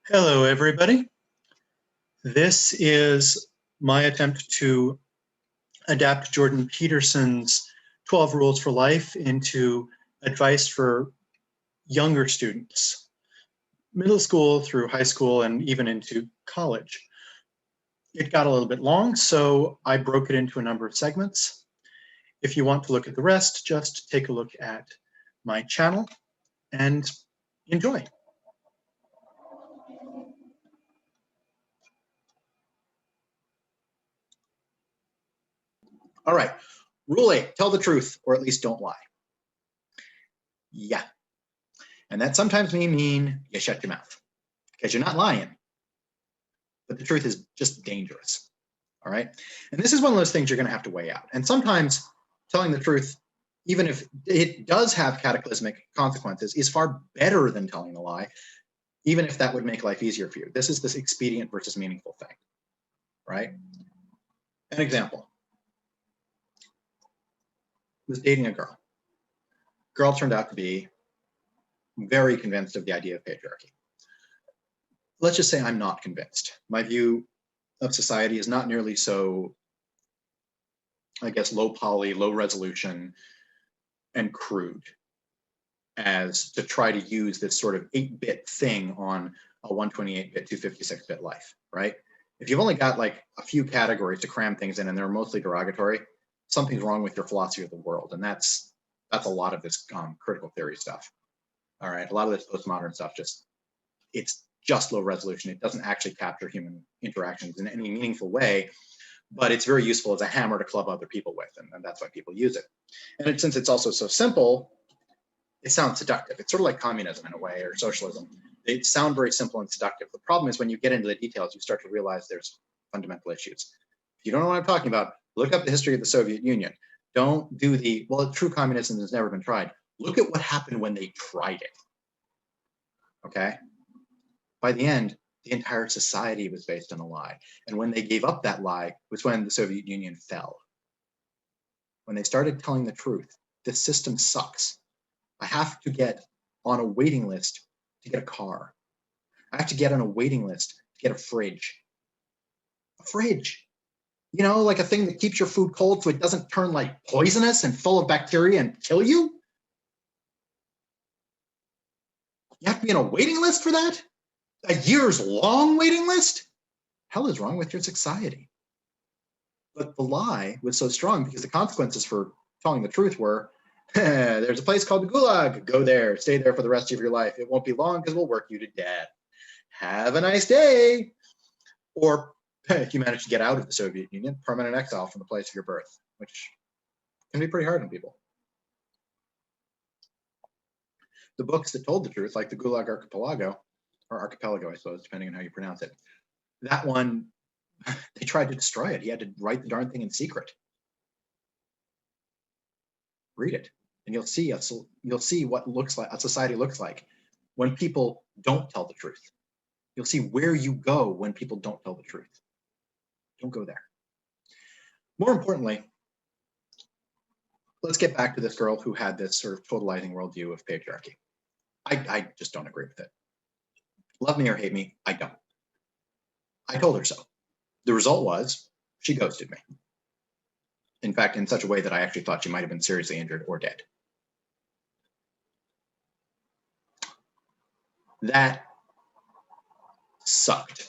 Hello, everybody. This is my attempt to adapt Jordan Peterson's 12 Rules for Life into advice for younger students, middle school through high school and even into college. It got a little bit long, so I broke it into a number of segments. If you want to look at the rest, just take a look at my channel and enjoy. All right, rule 8, tell the truth, or at least don't lie. Yeah, and that sometimes may mean you shut your mouth, because you're not lying, but the truth is just dangerous, all right? And this is one of those things you're gonna have to weigh out. And sometimes telling the truth, even if it does have cataclysmic consequences, is far better than telling a lie, even if that would make life easier for you. This is this expedient versus meaningful thing, right? An example. Was dating a girl. Girl turned out to be very convinced of the idea of patriarchy. Let's just say I'm not convinced. My view of society is not nearly so, I guess, low poly, low resolution, and crude as to try to use this sort of 8-bit thing on a 128-bit, 256-bit life, right? If you've only got like a few categories to cram things in and they're mostly derogatory, something's wrong with your philosophy of the world. And that's a lot of this critical theory stuff. All right, a lot of this postmodern stuff it's just low resolution. It doesn't actually capture human interactions in any meaningful way, but it's very useful as a hammer to club other people with, and that's why people use it. And since it's also so simple, it sounds seductive. It's sort of like communism in a way, or socialism. They sound very simple and seductive. The problem is when you get into the details, you start to realize there's fundamental issues. If you don't know what I'm talking about, look up the history of the Soviet Union. Don't do well, true communism has never been tried. Look at what happened when they tried it, okay? By the end, the entire society was based on a lie. And when they gave up that lie was when the Soviet Union fell. When they started telling the truth, this system sucks. I have to get on a waiting list to get a car. I have to get on a waiting list to get a fridge. A fridge. You know, like a thing that keeps your food cold so it doesn't turn like poisonous and full of bacteria and kill you? You have to be on a waiting list for that? A years-long waiting list? Hell is wrong with your society. But the lie was so strong because the consequences for telling the truth were, there's a place called the Gulag. Go there, stay there for the rest of your life. It won't be long because we'll work you to death. Have a nice day. Or if you manage to get out of the Soviet Union, permanent exile from the place of your birth, which can be pretty hard on people. The books that told the truth, like the Gulag Archipelago, or Archipelago, I suppose, depending on how you pronounce it, that one, they tried to destroy it. He had to write the darn thing in secret. Read it, and you'll see what looks like a society looks like when people don't tell the truth. You'll see where you go when people don't tell the truth. Don't go there. More importantly, let's get back to this girl who had this sort of totalizing worldview of patriarchy. I just don't agree with it. Love me or hate me, I don't. I told her so. The result was she ghosted me. In fact, in such a way that I actually thought she might have been seriously injured or dead. That sucked.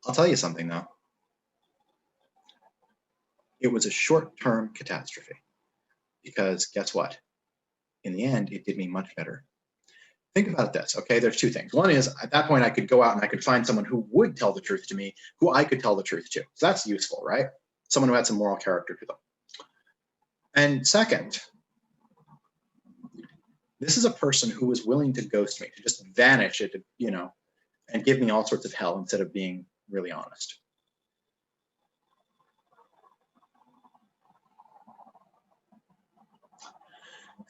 I'll tell you something though. It was a short-term catastrophe because guess what? In the end, it did me much better. Think about this, okay? There's two things. One is, at that point, I could go out and I could find someone who would tell the truth to me, who I could tell the truth to. So that's useful, right? Someone who had some moral character to them. And second, This is a person who was willing to ghost me, to just vanish it, you know, and give me all sorts of hell instead of being really honest.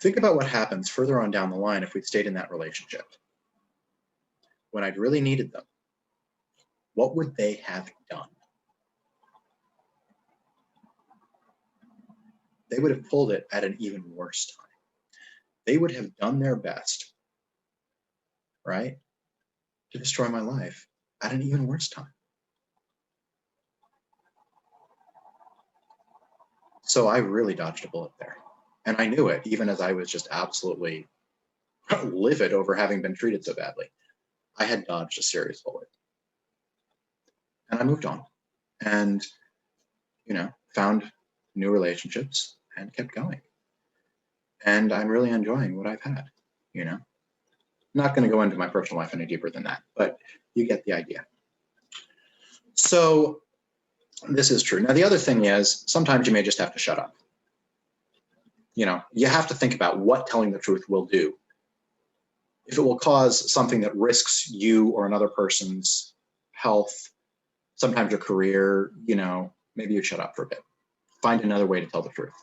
Think about what happens further on down the line if we'd stayed in that relationship. When I'd really needed them, what would they have done? They would have pulled it at an even worse time. They would have done their best, right, to destroy my life at an even worse time. So I really dodged a bullet there. And I knew it, even as I was just absolutely livid over having been treated so badly. I had dodged a serious bullet. And I moved on and, you know, found new relationships and kept going. And I'm really enjoying what I've had, you know. I'm not going to go into my personal life any deeper than that, but you get the idea. So this is true. Now, the other thing is sometimes you may just have to shut up. You know, you have to think about what telling the truth will do. If it will cause something that risks you or another person's health, sometimes your career, you know, maybe you shut up for a bit. Find another way to tell the truth.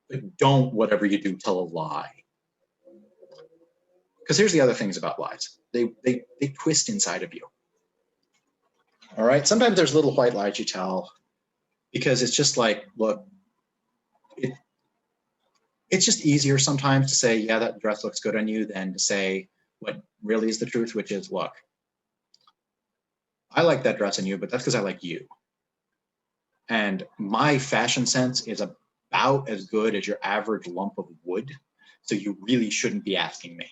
But don't, whatever you do, tell a lie. Because here's the other things about lies. They twist inside of you. All right? Sometimes there's little white lies you tell because it's just like, look, it's just easier sometimes to say, yeah, that dress looks good on you, than to say what really is the truth, which is, look, I like that dress on you, but that's because I like you. And my fashion sense is about as good as your average lump of wood, so you really shouldn't be asking me.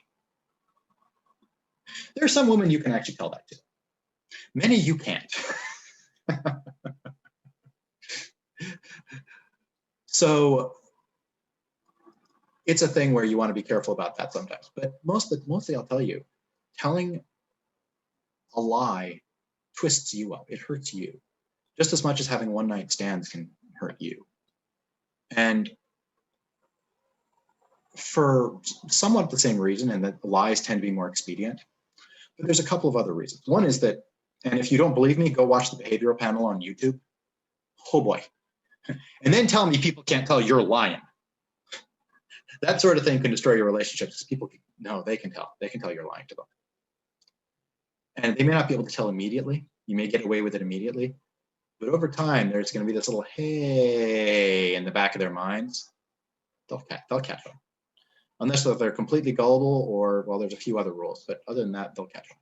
There are some women you can actually tell that to. Many you can't. So it's a thing where you want to be careful about that sometimes. But mostly I'll tell you, telling a lie twists you up. It hurts you just as much as having one night stands can hurt you. And for somewhat the same reason, and that lies tend to be more expedient. But there's a couple of other reasons. One is that, and if you don't believe me, go watch the behavioral panel on YouTube. Oh boy. And then tell me people can't tell you're lying. That sort of thing can destroy your relationships. People, no, they can tell. They can tell you're lying to them. And they may not be able to tell immediately. You may get away with it immediately. But over time, there's going to be this little hey in the back of their minds. They'll catch them. Unless they're completely gullible or, well, there's a few other rules. But other than that, they'll catch them.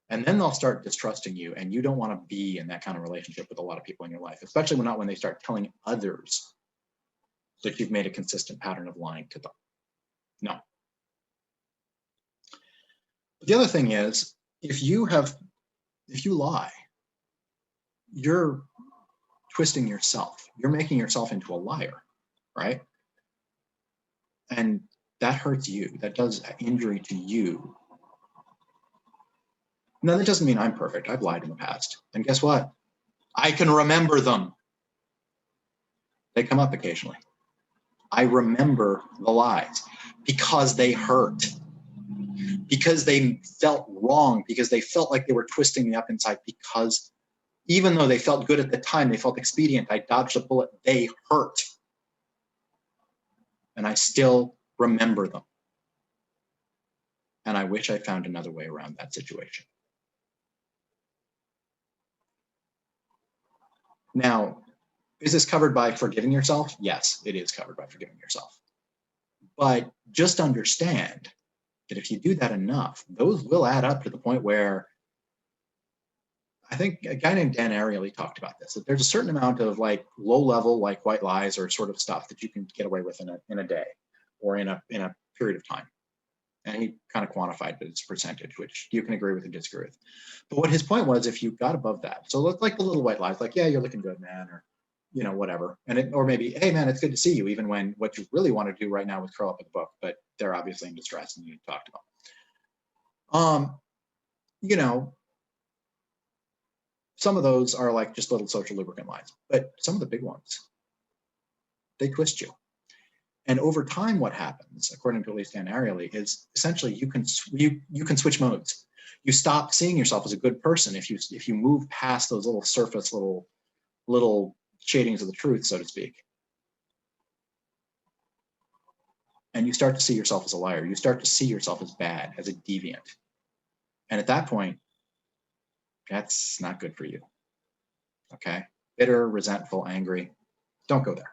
And then they'll start distrusting you. And you don't want to be in that kind of relationship with a lot of people in your life, especially when they start telling others that you've made a consistent pattern of lying to them. No. But the other thing is, if you lie, you're twisting yourself. You're making yourself into a liar, right? And that hurts you. That does injury to you. Now, that doesn't mean I'm perfect. I've lied in the past. And guess what? I can remember them. They come up occasionally. I remember the lies because they hurt, because they felt wrong, because they felt like they were twisting me up inside, because even though they felt good at the time, they felt expedient, I dodged a bullet, they hurt. And I still remember them. And I wish I found another way around that situation. Now, is this covered by forgiving yourself? Yes, it is covered by forgiving yourself. But just understand that if you do that enough, those will add up to the point where, I think a guy named Dan Ariely talked about this, that there's a certain amount of like low level, like white lies or sort of stuff that you can get away with in a day or in a period of time. And he kind of quantified its percentage, which you can agree with or disagree with. But what his point was, if you got above that, so like the little white lies, like, yeah, you're looking good, man, or, you know, whatever. Or maybe, hey, man, it's good to see you, even when what you really want to do right now is curl up with a book, but they're obviously in distress and you talked about. You know, some of those are like just little social lubricant lies, but some of the big ones, they twist you. And over time, what happens, according to at least Dan Ariely, is essentially you can switch modes. You stop seeing yourself as a good person if you move past those little surface little shadings of the truth, so to speak. And you start to see yourself as a liar. You start to see yourself as bad, as a deviant. And at that point, that's not good for you. Okay? Bitter, resentful, angry. Don't go there.